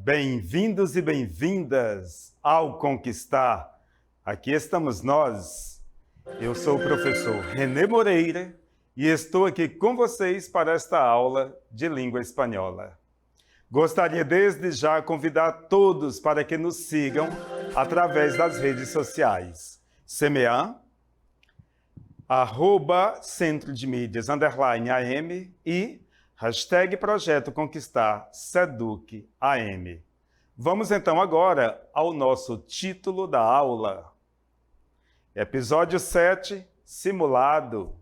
Bem-vindos e bem-vindas ao Conquistar. Aqui estamos nós. Eu sou o professor René Moreira e estou aqui com vocês para esta aula de língua espanhola. Gostaria desde já convidar todos para que nos sigam através das redes sociais. CMA, @Centro de Mídias _AM e hashtag Projeto Conquistar Seduc AM. Vamos então agora ao nosso título da aula. Episódio 7, Simulado.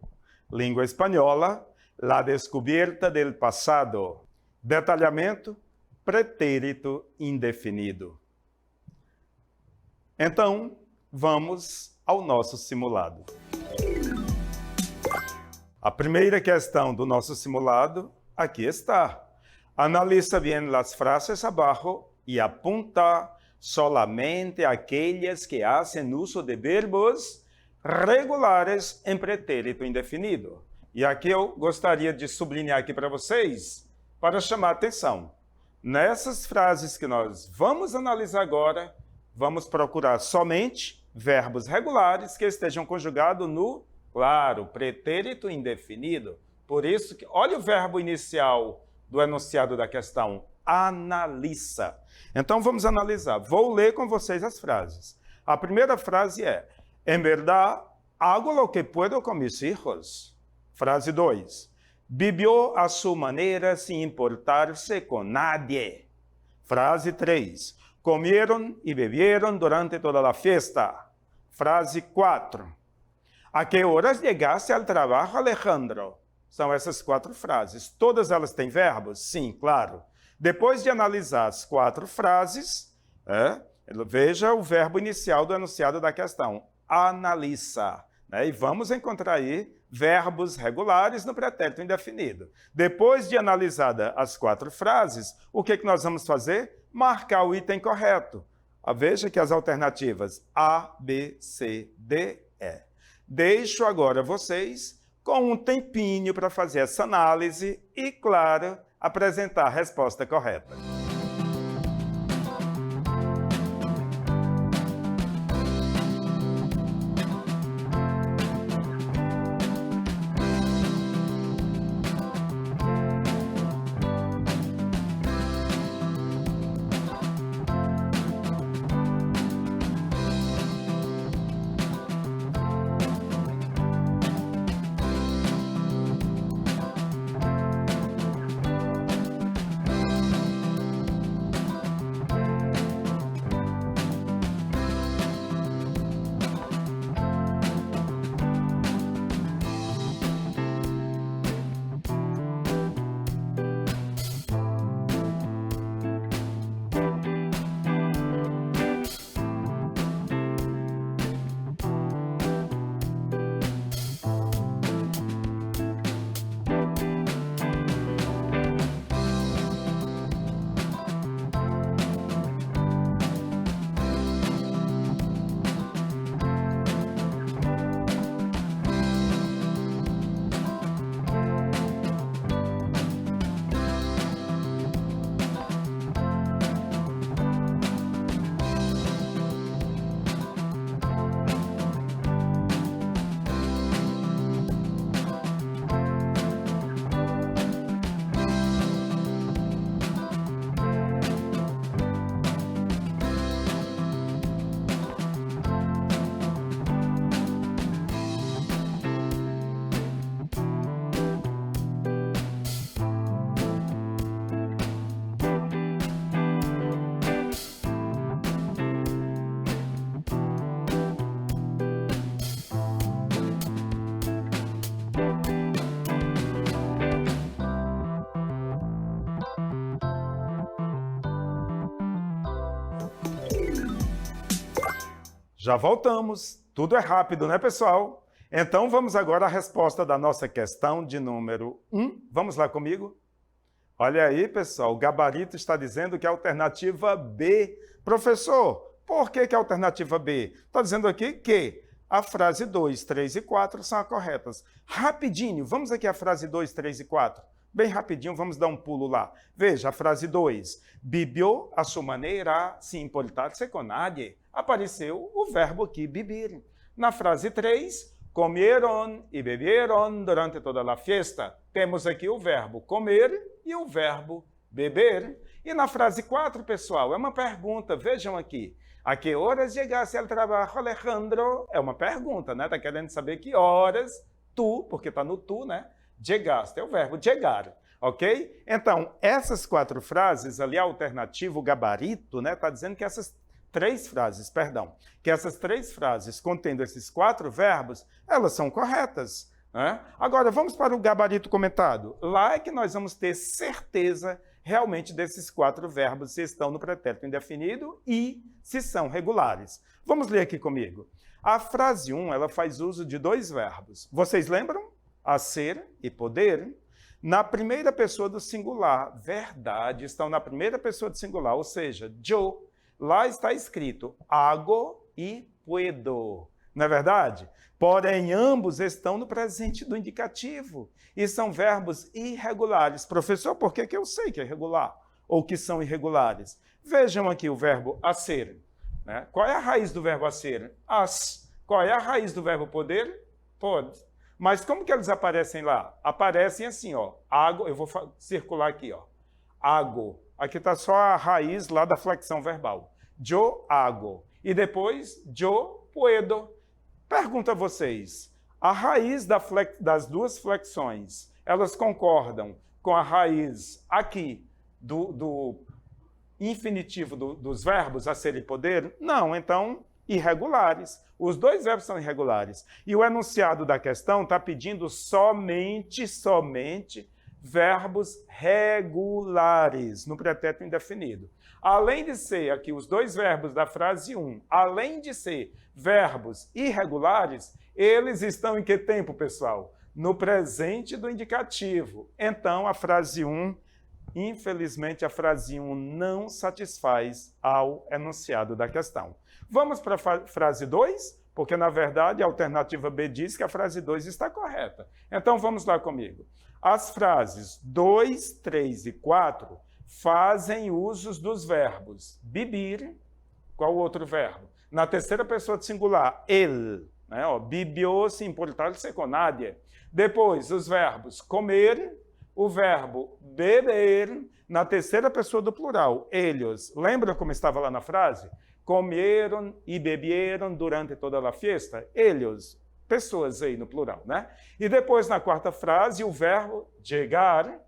Língua espanhola, La descubierta del pasado. Detalhamento, pretérito indefinido. Então, vamos ao nosso simulado. A primeira questão do nosso simulado aqui está. Analiza bien las frases abajo y apunta solamente aquellas que hacen uso de verbos regulares em pretérito indefinido. E aqui eu gostaria de sublinhar aqui para vocês, para chamar a atenção. Nessas frases que nós vamos analisar agora, vamos procurar somente verbos regulares que estejam conjugados no, claro, pretérito indefinido. Por isso, olha o verbo inicial do enunciado da questão, analisa. Então vamos analisar. Vou ler com vocês as frases. A primeira frase é, en verdad, hago lo que puedo con mis hijos. Frase 2. Vivió a su manera sin importarse con nadie. Frase 3. Comieron y bebieron durante toda la fiesta. Frase 4. ¿A qué horas llegaste al trabajo, Alejandro? São essas 4 frases. Todas elas têm verbos? Sim, claro. Depois de analisar as 4 frases, veja o verbo inicial do enunciado da questão. Analisa. E vamos encontrar aí verbos regulares no pretérito indefinido. Depois de analisadas as 4 frases, o que nós vamos fazer? Marcar o item correto. Veja que as alternativas A, B, C, D, E. Deixo agora vocês com um tempinho para fazer essa análise e, claro, apresentar a resposta correta. Já voltamos. Tudo é rápido, né, pessoal? Então, vamos agora à resposta da nossa questão de número 1. Vamos lá comigo? Olha aí, pessoal, o gabarito está dizendo que é a alternativa B. Professor, por que a alternativa B? Está dizendo aqui que a frase 2, 3 e 4 são as corretas. Rapidinho, vamos aqui à frase 2, 3 e 4. Bem rapidinho, vamos dar um pulo lá. Veja a frase 2. Bebió a sua maneira, sem importar-se com nadie. Apareceu o verbo aqui, beber. Na frase 3, comieron e beberam durante toda a fiesta. Temos aqui o verbo comer e o verbo beber. E na frase 4, pessoal, é uma pergunta. Vejam aqui. A que horas chegaste ao trabalho, Alejandro? É uma pergunta, né? Está querendo saber que horas tu, porque está no tu, né? Chegaste, é o verbo chegar, ok? Então, essas 4 frases ali, a alternativa, o gabarito, né? Está dizendo que essas 3 frases, que essas 3 frases contendo esses 4 verbos, elas são corretas, né? Agora, vamos para o gabarito comentado. Lá é que nós vamos ter certeza realmente desses 4 verbos se estão no pretérito indefinido e se são regulares. Vamos ler aqui comigo. A frase 1, ela faz uso de 2 verbos. Vocês lembram? A ser e poder. Na primeira pessoa do singular, verdade, estão na primeira pessoa do singular, ou seja, yo. Lá está escrito hago e puedo. Não é verdade? Porém, ambos estão no presente do indicativo e são verbos irregulares. Professor, por que eu sei que é irregular ou que são irregulares? Vejam aqui o verbo a ser. Né? Qual é a raiz do verbo a ser? As. Qual é a raiz do verbo poder? Pode. Mas como que eles aparecem lá? Aparecem assim, ó. Hago, eu vou circular aqui, ó. Hago. Aqui está só a raiz lá da flexão verbal. Yo hago. E depois, yo puedo. Pergunto a vocês, a raiz das 2 flexões, elas concordam com a raiz aqui do infinitivo dos verbos a ser e poder? Não, então, irregulares. Os 2 verbos são irregulares. E o enunciado da questão está pedindo somente verbos regulares no pretérito indefinido. Além de ser aqui os 2 verbos da frase 1, além de ser verbos irregulares, eles estão em que tempo, pessoal? No presente do indicativo. Então, a frase 1, infelizmente, a frase 1 não satisfaz ao enunciado da questão. Vamos para a frase 2? Porque, na verdade, a alternativa B diz que a frase 2 está correta. Então, vamos lá comigo. As frases 2, 3 e 4 fazem usos dos verbos beber, qual o outro verbo? Na terceira pessoa de singular, ele, né? Bebió se importar-se com nadie. Depois, os verbos comer, o verbo beber, na terceira pessoa do plural, ellos. Lembra como estava lá na frase? Comeram e beberam durante toda a fiesta? Ellos. Pessoas aí no plural, né? E depois, na quarta frase, o verbo chegar,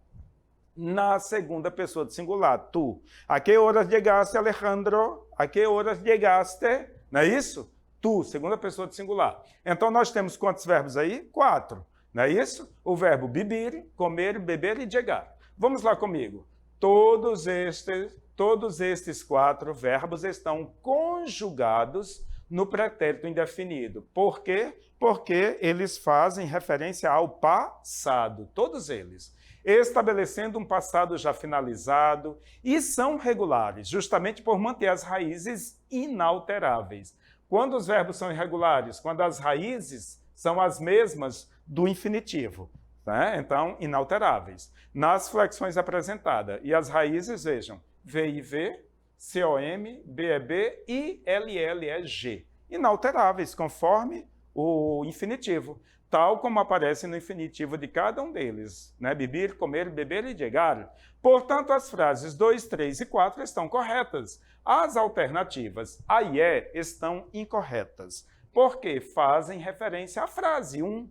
na segunda pessoa de singular, tu. A que horas chegaste, Alejandro? A que horas chegaste? Não é isso? Tu, segunda pessoa de singular. Então, nós temos quantos verbos aí? 4. Não é isso? O verbo beber, comer, beber e chegar. Vamos lá comigo. Todos estes 4 verbos estão conjugados no pretérito indefinido. Por quê? Porque eles fazem referência ao passado, todos eles, estabelecendo um passado já finalizado e são regulares, justamente por manter as raízes inalteráveis. Quando os verbos são irregulares? Quando as raízes são as mesmas do infinitivo, né? Então, inalteráveis. Nas flexões apresentadas, e as raízes, vejam, V e V, COM, BEB e LLEG. Inalteráveis, conforme o infinitivo, tal como aparece no infinitivo de cada um deles, né? Beber, comer, beber e chegar. Portanto, as frases 2, 3 e 4 estão corretas. As alternativas A e E estão incorretas, porque fazem referência à frase 1.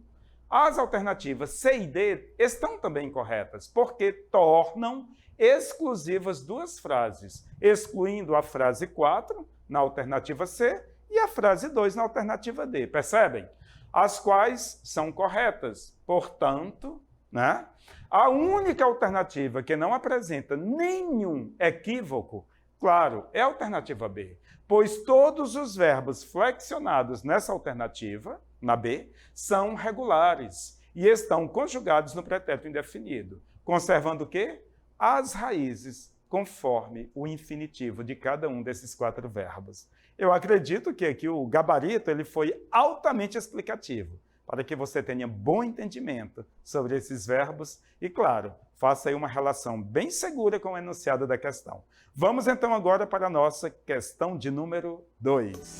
As alternativas C e D estão também corretas, porque tornam exclusivas 2 frases, excluindo a frase 4 na alternativa C e a frase 2 na alternativa D. Percebem? As quais são corretas. Portanto, né, a única alternativa que não apresenta nenhum equívoco, claro, é a alternativa B, pois todos os verbos flexionados nessa alternativa, na B, são regulares e estão conjugados no pretérito indefinido, conservando o quê? As raízes conforme o infinitivo de cada um desses 4 verbos. Eu acredito que aqui o gabarito ele foi altamente explicativo. para que você tenha bom entendimento sobre esses verbos e, claro, faça aí uma relação bem segura com o enunciado da questão. Vamos então agora para a nossa questão de número 2.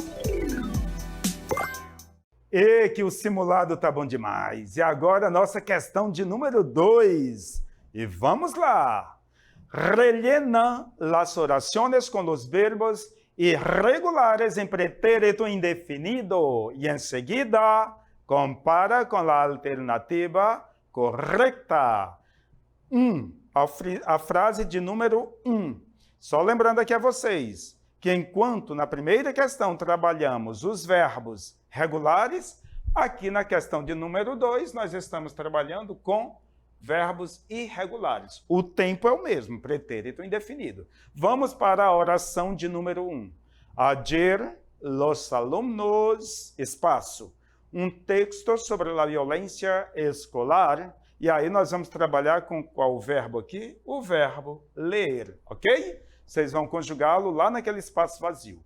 E que o simulado tá bom demais. E agora a nossa questão de número 2. E vamos lá. Rellena las oraciones con los verbos irregulares en pretérito indefinido y enseguida compara con la alternativa correcta. A frase de número 1. Só lembrando aqui a vocês que enquanto na primeira questão trabalhamos os verbos regulares, aqui na questão de número 2 nós estamos trabalhando com verbos irregulares. O tempo é o mesmo, pretérito indefinido. Vamos para a oração de número 1. Ayer los alumnos, espaço, um texto sobre a violência escolar. E aí nós vamos trabalhar com qual verbo aqui? O verbo ler, ok? Vocês vão conjugá-lo lá naquele espaço vazio.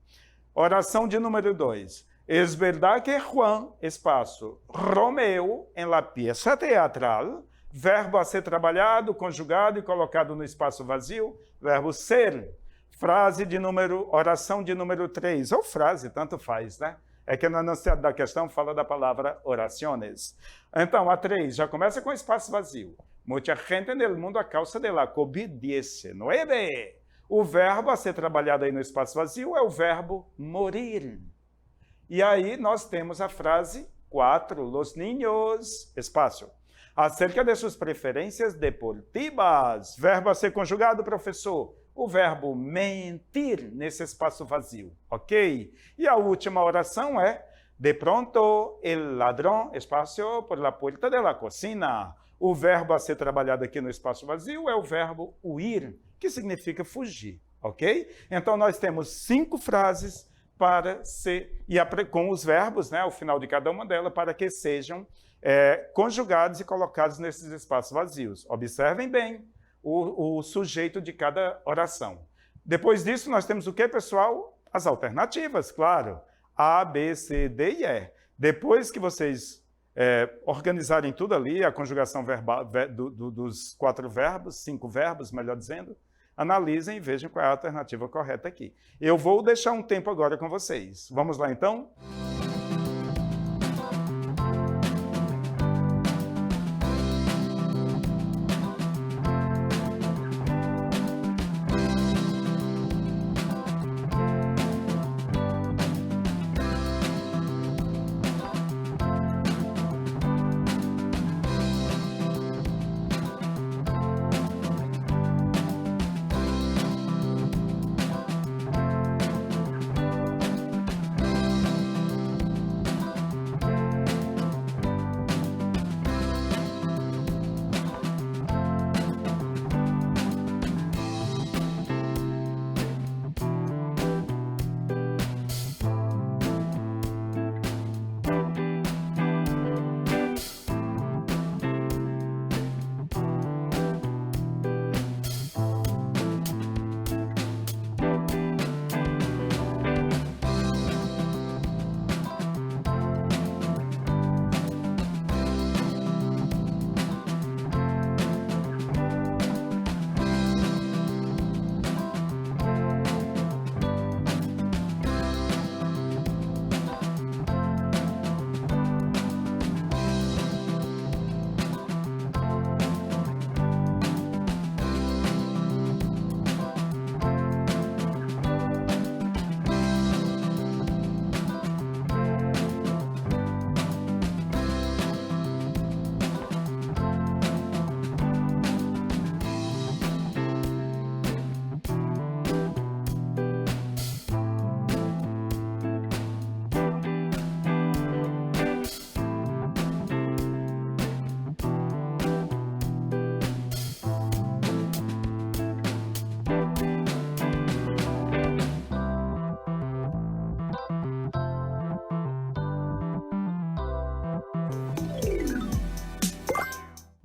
Oração de número 2. Es verdad que Juan, espaço, Romeo, en la pieza teatral, verbo a ser trabalhado, conjugado e colocado no espaço vazio, verbo ser. Oração de número 3, ou frase, tanto faz, né? É que no enunciado da questão fala da palavra oraciones. Então, a 3 já começa com espaço vazio. Muita gente no mundo a causa de la COVID-19. O verbo a ser trabalhado aí no espaço vazio é o verbo morir. E aí nós temos a frase 4, los niños, espaço. Acerca de suas preferências deportivas. Verbo a ser conjugado, professor. O verbo mentir nesse espaço vazio, ok? E a última oração é: de pronto, el ladrón, espaço, por la puerta de la cocina. O verbo a ser trabalhado aqui no espaço vazio é o verbo huir, que significa fugir, ok? Então, nós temos 5 frases para ser, e com os verbos, né, ao final de cada uma delas, para que sejam conjugados e colocados nesses espaços vazios. Observem bem o sujeito de cada oração. Depois disso, nós temos o que, pessoal? As alternativas, claro. A, B, C, D e E. Depois que vocês organizarem tudo ali, a conjugação verbal dos 4 verbos, 5 verbos, melhor dizendo, analisem e vejam qual é a alternativa correta aqui. Eu vou deixar um tempo agora com vocês. Vamos lá, então?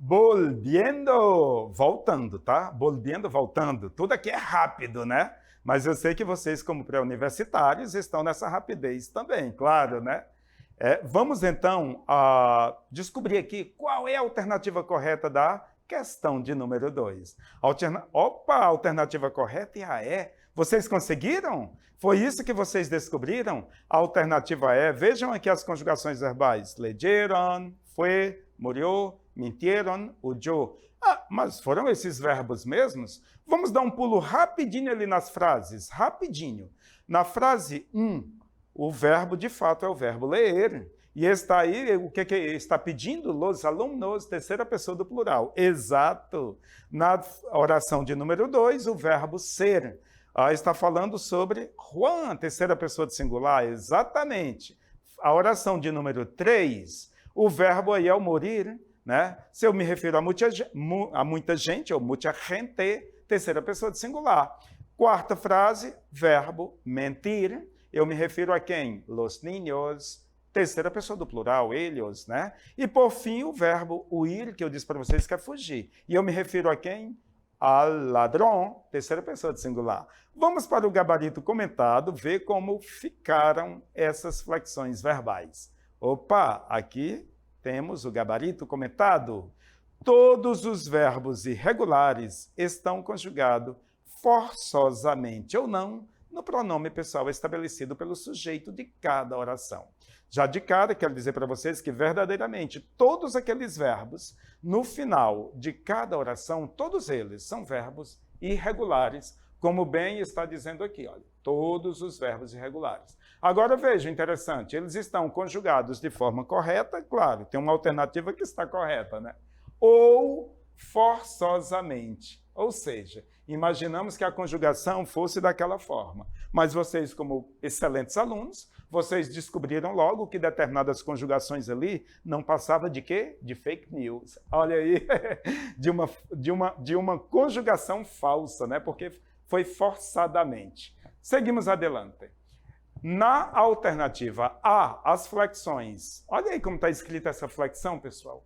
Volviendo, voltando, tá? Volviendo, voltando. Tudo aqui é rápido, né? Mas eu sei que vocês, como pré-universitários, estão nessa rapidez também, claro, né? Vamos então descobrir aqui qual é a alternativa correta da questão de número 2. Opa, a alternativa correta é a E. Vocês conseguiram? Foi isso que vocês descobriram? A alternativa é, vejam aqui as conjugações verbais. Leyeron, fue, murió, mintieron, huyó. Mas foram esses verbos mesmos? Vamos dar um pulo rapidinho ali nas frases, rapidinho. Na frase 1, o verbo de fato é o verbo ler. E está aí, o que está pedindo? Los alumnos, terceira pessoa do plural. Exato. Na oração de número 2, o verbo ser. Está falando sobre Juan, terceira pessoa do singular. Exatamente. A oração de número 3, o verbo aí é o morir, né? Se eu me refiro a muita gente, ou muita gente, terceira pessoa do singular. Quarta frase, verbo mentir. Eu me refiro a quem? Los niños, terceira pessoa do plural, ellos, né? E por fim, o verbo huir, que eu disse para vocês que é fugir. E eu me refiro a quem? Al ladrão, terceira pessoa do singular. Vamos para o gabarito comentado, ver como ficaram essas flexões verbais. Opa, aqui temos o gabarito comentado. Todos os verbos irregulares estão conjugados forçosamente ou não no pronome pessoal estabelecido pelo sujeito de cada oração. Já de cara, quero dizer para vocês que verdadeiramente todos aqueles verbos, no final de cada oração, todos eles são verbos irregulares, como bem está dizendo aqui, olha, todos os verbos irregulares. Agora veja, interessante, eles estão conjugados de forma correta, claro, tem uma alternativa que está correta, né? Ou forçosamente, ou seja, imaginamos que a conjugação fosse daquela forma, mas vocês, como excelentes alunos, vocês descobriram logo que determinadas conjugações ali não passavam de quê? De fake news. Olha aí, de uma conjugação falsa, né? Porque foi forçadamente. Seguimos adelante. Na alternativa A, as flexões. Olha aí como está escrita essa flexão, pessoal.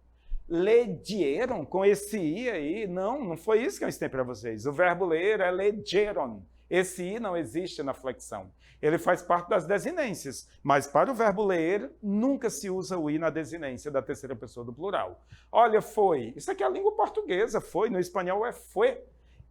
Leyeron, com esse I aí, não foi isso que eu ensinei para vocês. O verbo ler é leyeron. Esse I não existe na flexão. Ele faz parte das desinências, mas para o verbo ler, nunca se usa o I na desinência da terceira pessoa do plural. Olha, foi. Isso aqui é a língua portuguesa, foi. No espanhol é foi.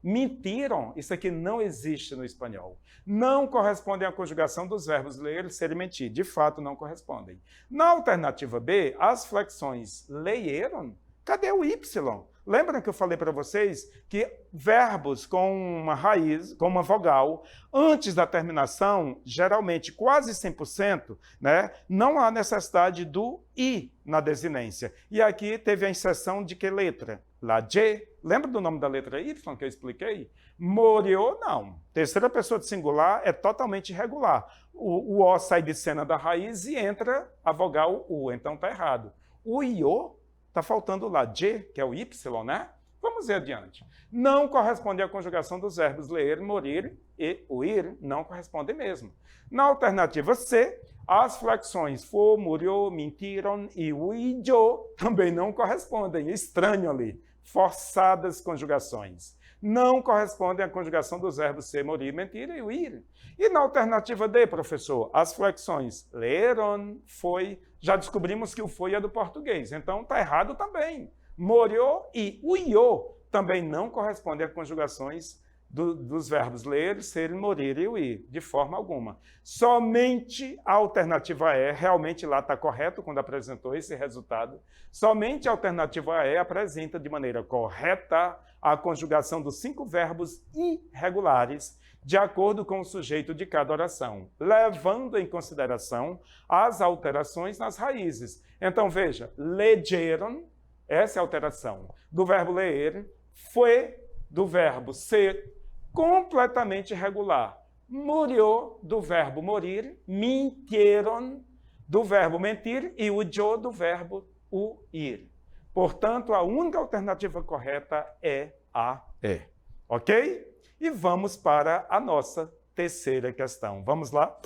Mentiram, isso aqui não existe no espanhol. Não correspondem à conjugação dos verbos ler, ser e mentir. De fato, não correspondem. Na alternativa B, as flexões leyeron, cadê o Y? Lembram que eu falei para vocês que verbos com uma raiz, com uma vogal, antes da terminação, geralmente quase 100%, né, não há necessidade do I na desinência. E aqui teve a inserção de que letra? La J. Lembra do nome da letra Y que eu expliquei? Morió, não. Terceira pessoa de singular é totalmente irregular. O O sai de cena da raiz e entra a vogal U, então está errado. O Iô está faltando lá J, que é o Y, né? Vamos ver adiante. Não corresponde à conjugação dos verbos ler, morir e huir, não corresponde mesmo. Na alternativa C, as flexões for, murió, mentiron e huyó também não correspondem. Estranho ali. Forçadas conjugações. Não correspondem à conjugação dos verbos ser, morir, mentir e huir. E na alternativa D, professor, as flexões leyeron, foi, já descobrimos que o foi é do português, então está errado também. Morió e huyó também não correspondem a conjugações dos verbos ler, ser, morir e huir, de forma alguma. Somente a alternativa E, realmente lá está correto quando apresentou esse resultado, somente a alternativa E apresenta de maneira correta a conjugação dos 5 verbos irregulares, de acordo com o sujeito de cada oração, levando em consideração as alterações nas raízes. Então, veja, leyeron, essa é a alteração do verbo ler, foi do verbo ser, completamente irregular. Murió, do verbo morir, mintieron, do verbo mentir, e huyó, do verbo huir. Portanto, a única alternativa correta é a E. Ok? E vamos para a nossa terceira questão. Vamos lá?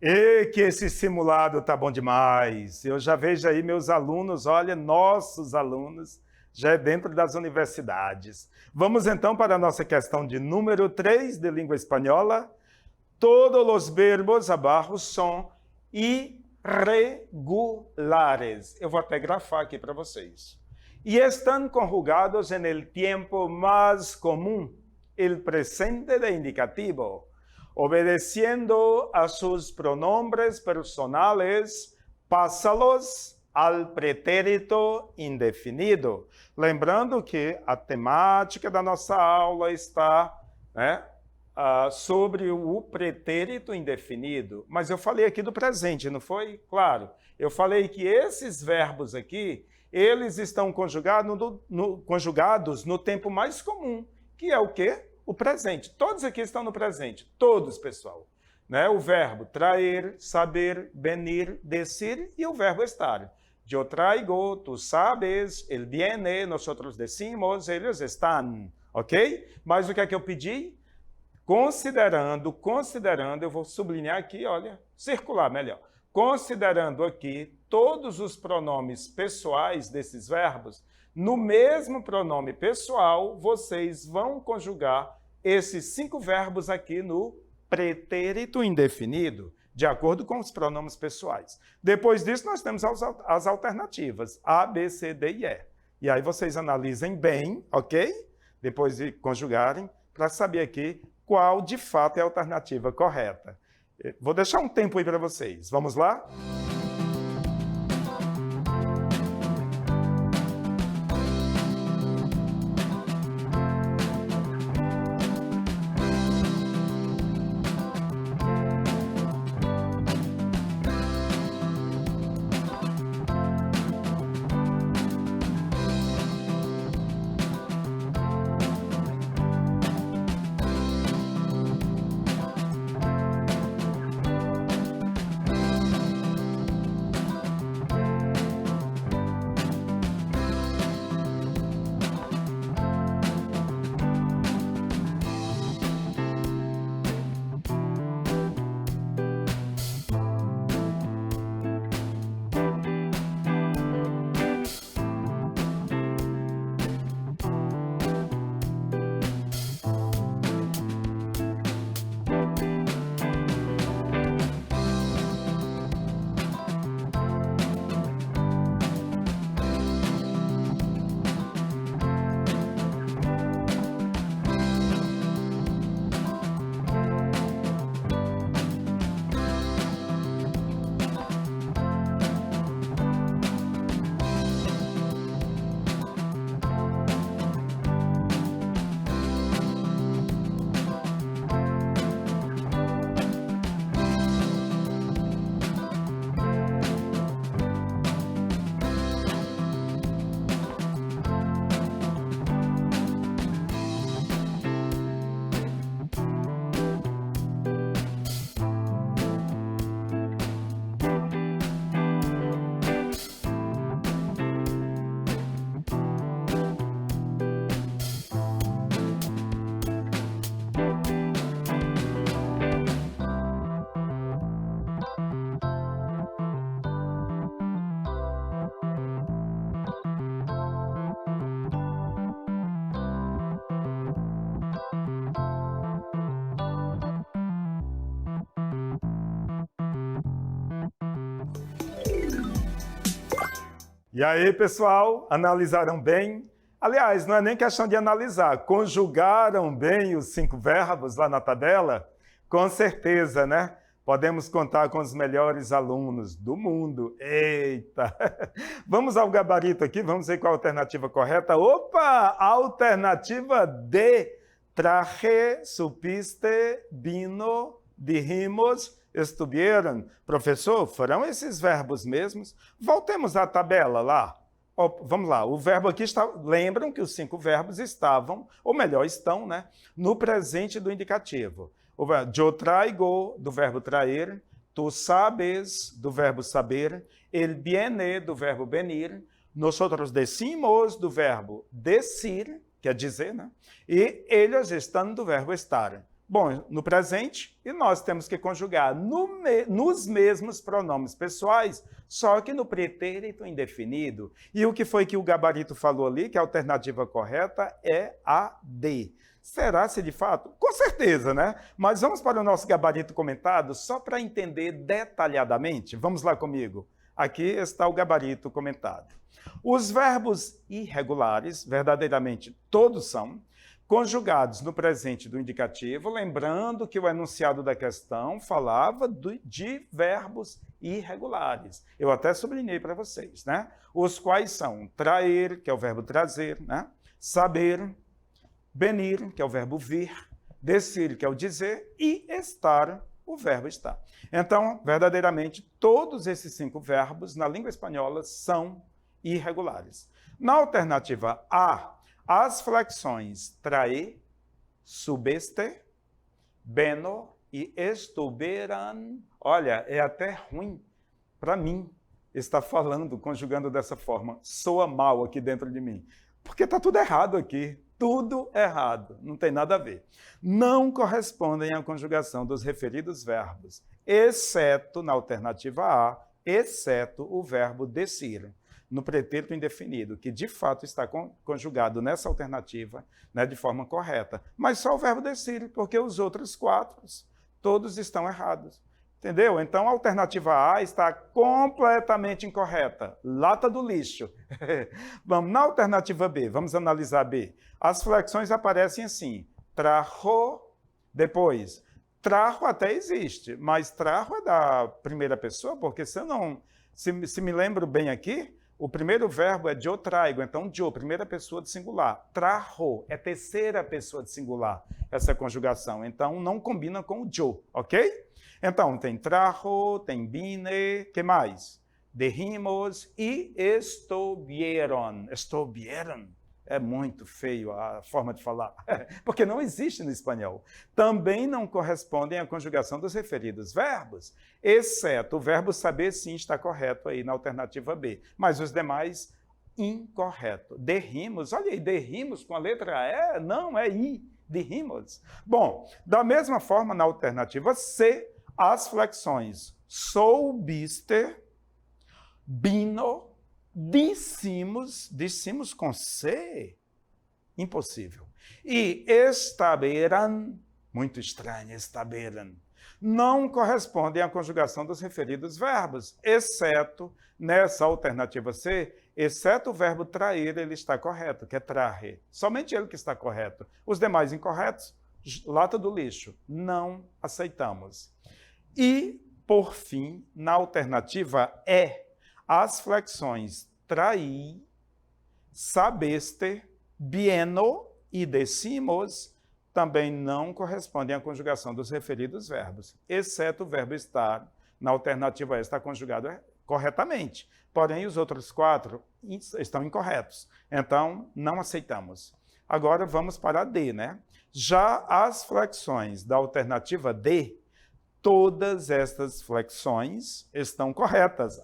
E que esse simulado tá bom demais. Eu já vejo aí meus alunos, olha, nossos alunos, já é dentro das universidades. Vamos então para a nossa questão de número 3 de língua espanhola. Todos os verbos abaixo são irregulares. Eu vou até grafar aqui para vocês. E estão conjugados en el tiempo más común, el presente de indicativo, obedeciendo a sus pronombres personales, pásalos al pretérito indefinido. Lembrando que a temática da nossa aula está, né, sobre o pretérito indefinido. Mas eu falei aqui do presente, não foi? Claro. Eu falei que esses verbos aqui, eles estão conjugados no tempo mais comum, que é o quê? O presente. Todos aqui estão no presente. Todos, pessoal. Né? O verbo traer, saber, venir, decir e o verbo estar. Yo traigo, tú sabes, él viene, nosotros decimos, ellos están. Ok? Mas o que é que eu pedi? Considerando, eu vou sublinhar aqui, olha, circular melhor. Considerando aqui todos os pronomes pessoais desses verbos, no mesmo pronome pessoal, vocês vão conjugar esses 5 verbos aqui no pretérito indefinido, de acordo com os pronomes pessoais. Depois disso, nós temos as alternativas, A, B, C, D e E. E aí vocês analisem bem, ok? Depois de conjugarem, para saber aqui qual de fato é a alternativa correta. Vou deixar um tempo aí para vocês. Vamos lá? E aí, pessoal, analisaram bem? Aliás, não é nem questão de analisar, conjugaram bem os 5 verbos lá na tabela? Com certeza, né? Podemos contar com os melhores alunos do mundo. Eita! Vamos ao gabarito aqui, vamos ver qual a alternativa correta. Opa! Alternativa D. Traje, supiste, vino, dijimos, estuvieron. Professor, foram esses verbos mesmos? Voltemos à tabela lá. Vamos lá, o verbo aqui está... Lembram que os 5 verbos estavam, ou melhor, estão, né, no presente do indicativo. O verbo yo traigo, do verbo traer, tú sabes, do verbo saber, él viene, do verbo venir, nosotros decimos, do verbo decir, quer dizer, né? E ellos estão, do verbo estar. Bom, no presente, e nós temos que conjugar nos mesmos pronomes pessoais, só que no pretérito indefinido. E o que foi que o gabarito falou ali, que a alternativa correta é a D. Será se de fato? Com certeza, né? Mas vamos para o nosso gabarito comentado, só para entender detalhadamente. Vamos lá comigo. Aqui está o gabarito comentado. Os verbos irregulares, verdadeiramente todos são, conjugados no presente do indicativo, lembrando que o enunciado da questão falava de verbos irregulares. Eu até sublinhei para vocês, né? Os quais são trair, que é o verbo trazer, né? Saber, venir, que é o verbo vir, decir, que é o dizer, e estar, o verbo estar. Então, verdadeiramente, todos esses 5 verbos na língua espanhola são irregulares. Na alternativa A, as flexões traer, subeste, beno e estuvieran. Olha, é até ruim para mim estar falando, conjugando dessa forma. Soa mal aqui dentro de mim. Porque está tudo errado aqui. Tudo errado. Não tem nada a ver. Não correspondem à conjugação dos referidos verbos, exceto, na alternativa A, exceto o verbo decir, no pretérito indefinido, que de fato está conjugado nessa alternativa, né, de forma correta. Mas só o verbo decir, porque os outros 4, todos estão errados. Entendeu? Então a alternativa A está completamente incorreta. Lata do lixo. Vamos na alternativa B, vamos analisar B. As flexões aparecem assim: trajo, depois. Trajo até existe, mas trajo é da primeira pessoa, porque se me lembro bem aqui, o primeiro verbo é yo traigo, então yo, primeira pessoa de singular. Trajo é terceira pessoa de singular, essa conjugação. Então, não combina com o yo, ok? Então, tem trajo, tem vine, que mais? Dijimos e estuvieron. Estuvieron. É muito feio a forma de falar, porque não existe no espanhol. Também não correspondem à conjugação dos referidos verbos, exceto o verbo saber, sim, está correto aí na alternativa B, mas os demais, incorreto. Derrimos, olha aí, derrimos com a letra E, não, é I, derrimos. Bom, da mesma forma, na alternativa C, as flexões soubiste, vino, dissemos com C, impossível. E estaberan, muito estranho, estaberan, não correspondem à conjugação dos referidos verbos, exceto, nessa alternativa C, exceto o verbo trair, ele está correto, que é traje. Somente ele que está correto. Os demais incorretos, lata do lixo, não aceitamos. E, por fim, na alternativa E, as flexões traí, sabeste, vieno e decimos também não correspondem à conjugação dos referidos verbos, exceto o verbo estar, na alternativa E, está conjugado corretamente. Porém, os outros 4 estão incorretos. Então, não aceitamos. Agora, vamos para a D, né? Já as flexões da alternativa D, todas estas flexões estão corretas.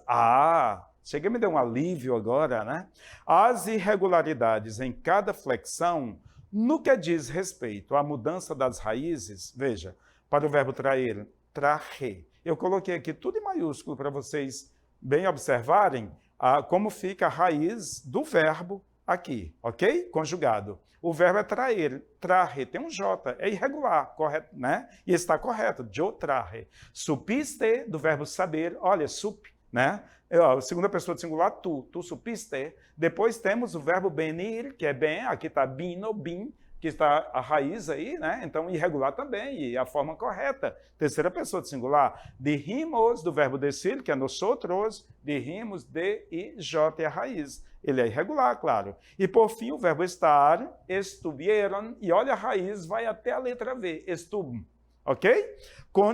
Chega a me dar um alívio agora, né? As irregularidades em cada flexão, no que diz respeito à mudança das raízes, veja, para o verbo trair, traje. Eu coloquei aqui tudo em maiúsculo para vocês bem observarem como fica a raiz do verbo aqui, ok? Conjugado. O verbo é trair, traje, tem um J, é irregular, correto, né? E está correto, yo traje. Supiste, do verbo saber, olha, sup, né? Segunda pessoa de singular, tu supiste. Depois temos o verbo venir, que é bem, aqui está vino, bin, que está a raiz aí, né? Então, irregular também, e a forma correta. Terceira pessoa de singular. Dijimos, do verbo decir, que é nosotros, dijimos, de e j é a raiz. Ele é irregular, claro. E, por fim, o verbo estar, estuvieron, e olha a raiz, vai até a letra V, estuvum. Ok?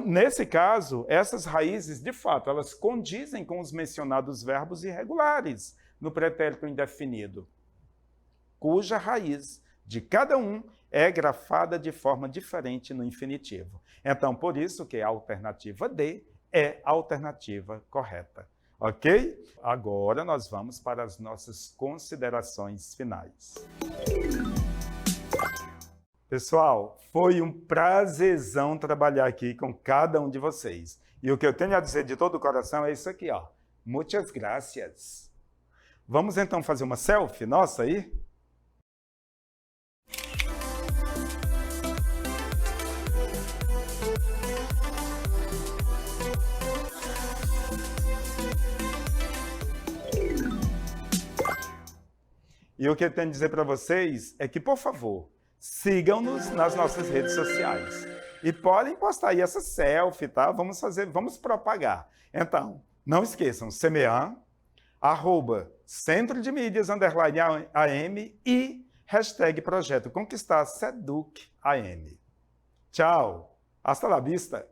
Nesse caso, essas raízes, de fato, elas condizem com os mencionados verbos irregulares no pretérito indefinido, cuja raiz de cada um é grafada de forma diferente no infinitivo. Então, por isso que a alternativa D é a alternativa correta. Ok? Agora nós vamos para as nossas considerações finais. Pessoal, foi um prazerzão trabalhar aqui com cada um de vocês. E o que eu tenho a dizer de todo o coração é isso aqui, ó. Muitas gracias. Vamos então fazer uma selfie nossa aí? E o que eu tenho a dizer para vocês é que, por favor, sigam-nos nas nossas redes sociais. E podem postar aí essa selfie, tá? Vamos propagar. Então, não esqueçam, semear, @Centro de Mídias _AM e hashtag Projeto Conquistar SEDUC AM. Tchau, hasta la vista.